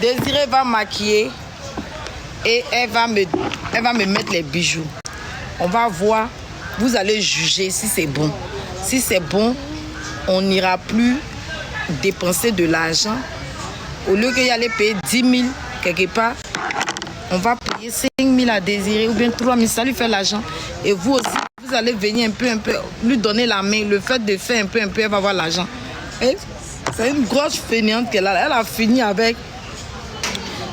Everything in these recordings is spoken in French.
Désiré va maquiller et elle va me mettre les bijoux. On va voir, vous allez juger si c'est bon. Si c'est bon, on n'ira plus dépenser de l'argent. Au lieu qu'il y allait payer 10 000 quelque part, on va payer 5 000 à Désiré ou bien 3 000, ça lui fait l'argent. Et vous aussi, vous allez venir un peu, lui donner la main. Le fait de faire un peu, elle va avoir l'argent. C'est une grosse fainéante qu'elle a. Elle a fini avec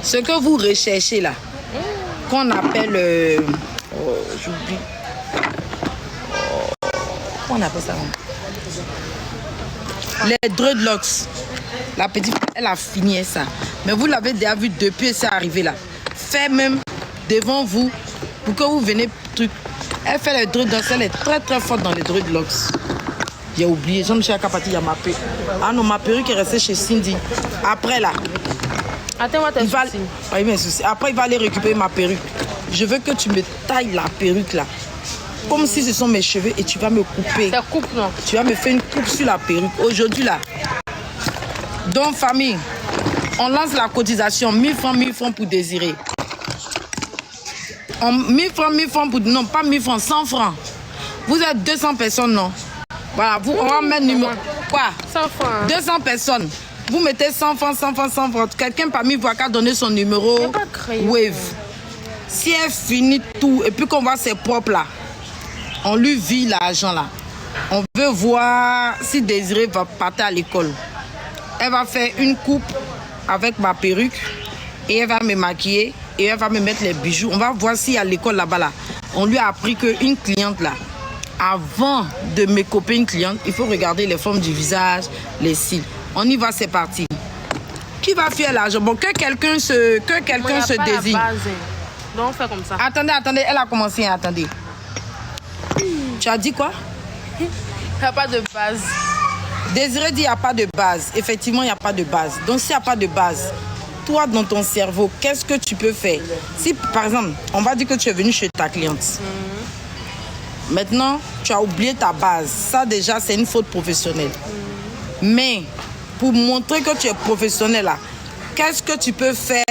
ce que vous recherchez là, qu'on appelle... j'oublie. Comment on appelle ça? Les dreadlocks. La petite, elle a fini ça. Mais vous l'avez déjà vu depuis c'est arrivé là. Fait même devant vous pour que vous venez truc. Elle fait les dreadlocks. Elle est très très forte dans les dreadlocks. J'ai oublié. Jean-Michel Capati, il y a ma perruque. Ah non, ma perruque est restée chez Cindy. Après là. Attends-moi tes soucis. Oui, mes soucis. Après, il va aller récupérer ma perruque. Je veux que tu me tailles la perruque là. Comme si ce sont mes cheveux et tu vas me couper. C'est coupe, non? Tu vas me faire une coupe sur la perruque. Aujourd'hui là. Donc, famille, on lance la cotisation 1000 francs pour Désiré. 1000 francs pour... Non, pas 1000 francs, 100 francs. Vous êtes 200 personnes, non? Voilà, vous, on va mettre numéro... Quoi? 100 francs. 200 personnes. Vous mettez 100 francs, 100 francs, 100 francs. Quelqu'un parmi vous a qu'à donner son numéro Wave. Si elle finit tout et puis qu'on voit ses propres là, on lui vit l'argent là. On veut voir si Désiré va partir à l'école. Elle va faire une coupe avec ma perruque et elle va me maquiller et elle va me mettre les bijoux. On va voir si à l'école là-bas là, on lui a appris qu'une cliente là, avant de me copier une cliente, il faut regarder les formes du visage, les cils. On y va, c'est parti. Qui va faire l'argent? Bon, que quelqu'un se désigne. Donc on fait comme ça. Attendez, elle a commencé, attendez. Tu as dit quoi? Il n'y a pas de base. Désiré dit il n'y a pas de base. Effectivement, il n'y a pas de base. Donc s'il n'y a pas de base, toi dans ton cerveau, qu'est-ce que tu peux faire? Si par exemple, on va dire que tu es venu chez ta cliente. Maintenant, tu as oublié ta base. Ça déjà, c'est une faute professionnelle. Mais pour montrer que tu es professionnel là, qu'est-ce que tu peux faire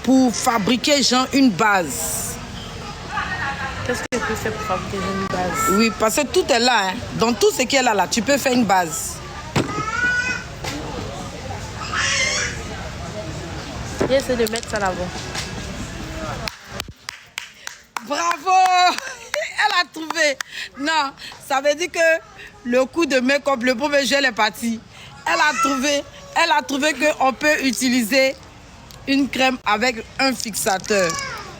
pour fabriquer genre une base? Qu'est-ce que tu peux faire pour fabriquer une base? Oui, parce que tout est là. Hein. Dans tout ce qui est là, tu peux faire une base. J'essaie de mettre ça là-bas. Bravo! Elle a trouvé. Non, ça veut dire que le coup de make-up, le premier gel est parti. Elle a trouvé qu'on peut utiliser une crème avec un fixateur.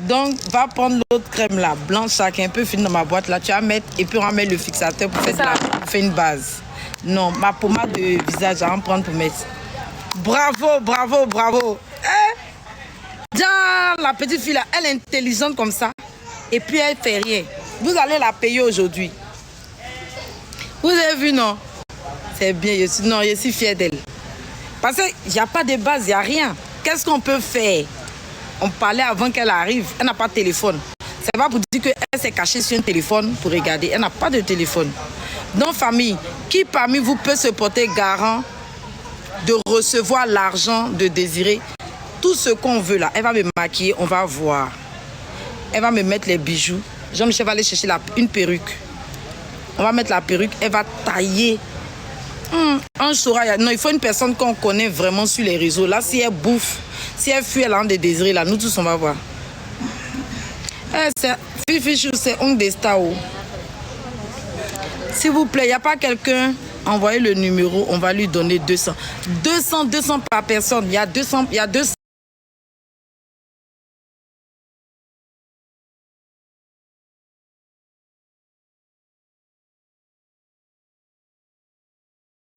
Donc, va prendre l'autre crème là, blanche, chacun peut finir dans ma boîte là. Tu vas mettre et puis on va mettre le fixateur pour faire une base. Non, ma pommade de visage, je vais en prendre pour mettre. Bravo, bravo, bravo. Tiens, la petite fille là, elle est intelligente comme ça. Et puis elle fait rien. Vous allez la payer aujourd'hui. Vous avez vu, non? C'est bien, je suis fière d'elle. Parce qu'il n'y a pas de base, il n'y a rien. Qu'est-ce qu'on peut faire? On parlait avant qu'elle arrive. Elle n'a pas de téléphone. C'est pas pour dire qu'elle s'est cachée sur un téléphone pour regarder. Elle n'a pas de téléphone. Donc, famille, qui parmi vous peut se porter garant de recevoir l'argent de Désiré? Tout ce qu'on veut là. Elle va me maquiller, on va voir. Elle va me mettre les bijoux. Jean-Michel va aller chercher une perruque. On va mettre la perruque. Elle va tailler. Un Soraya. Non, il faut une personne qu'on connaît vraiment sur les réseaux. Là, si elle bouffe, si elle fuit, elle a des désirs, là, nous tous, on va voir. Fifi, c'est un des stars. S'il vous plaît, il n'y a pas quelqu'un, envoyez le numéro, on va lui donner 200. 200 par personne. Il y a 200.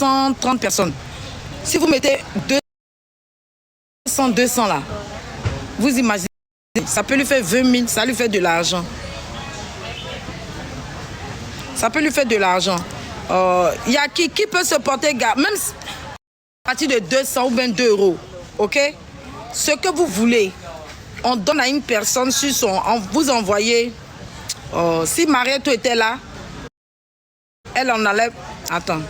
$130 personnes. Si vous mettez 200 là, vous imaginez, ça peut lui faire 20 000, ça lui fait de l'argent. Ça peut lui faire de l'argent. Il y a qui peut se porter garde, même à partir de 200 ou bien 2 euros. Ok? Ce que vous voulez, on donne à une personne sur son. Vous envoyez. Si Mariette était là, elle en allait. Attends.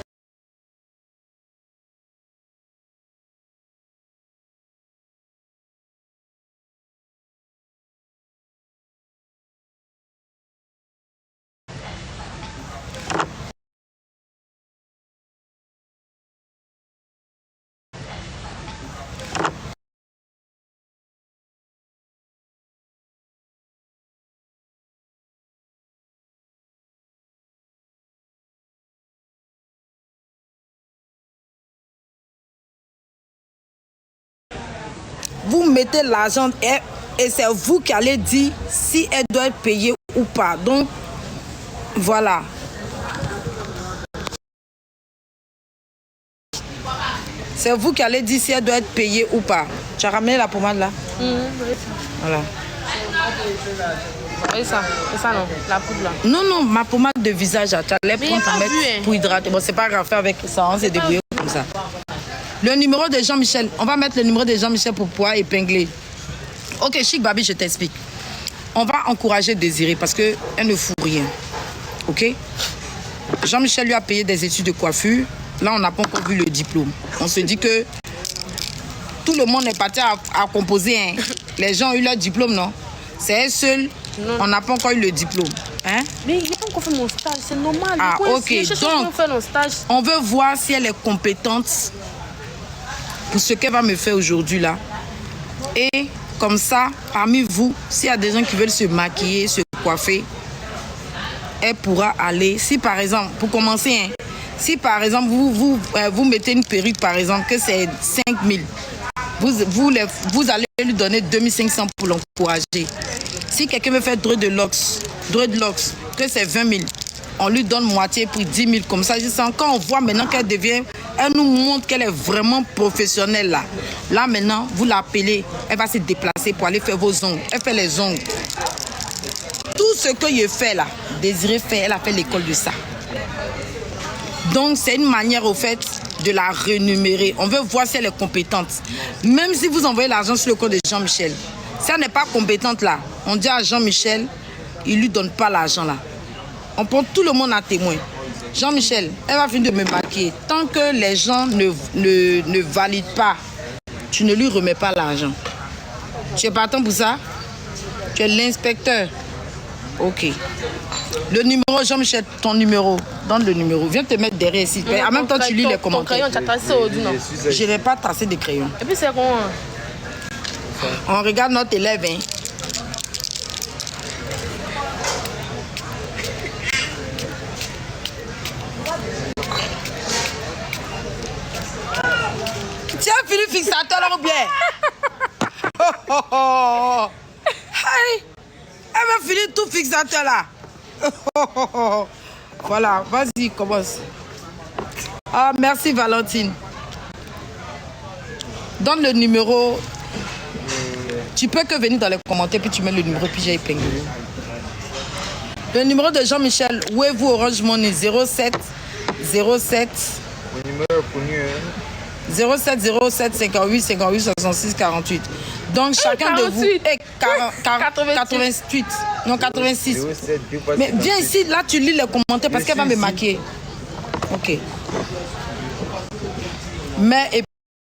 vous mettez l'argent et c'est vous qui allez dire si elle doit être payée ou pas. Donc, voilà. C'est vous qui allez dire si elle doit être payée ou pas. Tu as ramené la pommade là? Voilà. Et ça non, la poudre là. Non, ma pommade de visage, tu allais prendre pour mettre pour hydrater. Bon, c'est pas grave, faire avec ça, on s'est débrouillé comme ça. Le numéro de Jean-Michel, on va mettre le numéro de Jean-Michel pour pouvoir épingler. Ok, Chic Babi, je t'explique. On va encourager Désirée parce qu'elle ne fout rien. Ok? Jean-Michel lui a payé des études de coiffure. Là, on n'a pas encore vu le diplôme. On se dit que tout le monde est parti à composer. Hein. Les gens ont eu leur diplôme, non? C'est elle seule. Non. On n'a pas encore eu le diplôme. Hein? Mais il n'a pas encore fait mon stage, c'est normal. Ah, ok. Donc, on veut voir si elle est compétente pour ce qu'elle va me faire aujourd'hui, là. Et comme ça, parmi vous, s'il y a des gens qui veulent se maquiller, se coiffer, elle pourra aller. Si par exemple, pour commencer, hein, si par exemple, vous mettez une perruque, par exemple, que c'est 5 000, vous allez lui donner 2500 pour l'encourager. Si quelqu'un veut faire dreadlocks, que c'est 20 000, on lui donne moitié pour 10 000. Comme ça, quand on voit maintenant qu'elle devient, elle nous montre qu'elle est vraiment professionnelle là. Là maintenant, vous l'appelez, elle va se déplacer pour aller faire vos ongles. Elle fait les ongles. Tout ce que je fais là, Désirée fait, elle a fait l'école de ça. Donc c'est une manière au fait de la rémunérer. On veut voir si elle est compétente. Même si vous envoyez l'argent sur le compte de Jean-Michel, si elle n'est pas compétente là, on dit à Jean-Michel, il ne lui donne pas l'argent là. On prend tout le monde à témoin. Jean-Michel, elle va finir de me maquiller. Tant que les gens ne valident pas, tu ne lui remets pas l'argent. Tu es partant pour ça? Tu es l'inspecteur? Ok. Le numéro, Jean-Michel, ton numéro. Donne le numéro. Viens te mettre derrière ici. En même temps, tu lis les commentaires. Ton crayon, tu as tracé au non? Je n'ai pas tracé de crayon. Et puis c'est comment? On regarde notre élève. Hein. Tiens, Philippe fixateur là ou bien? Hey! Elle va finir tout fixateur là. Voilà, vas-y, commence. Ah, merci Valentine. Donne le numéro. Tu peux que venir dans les commentaires, puis tu mets le numéro, puis j'ai épinglé. Le numéro de Jean-Michel, Wave Orange Money 07. Le numéro connu, hein? 07 07 58 58 66 48. Donc chacun 48. De vous est 88. Non, 86. 07, mais viens ici, là tu lis les commentaires parce qu'elle va me maquiller. Ok. Mais et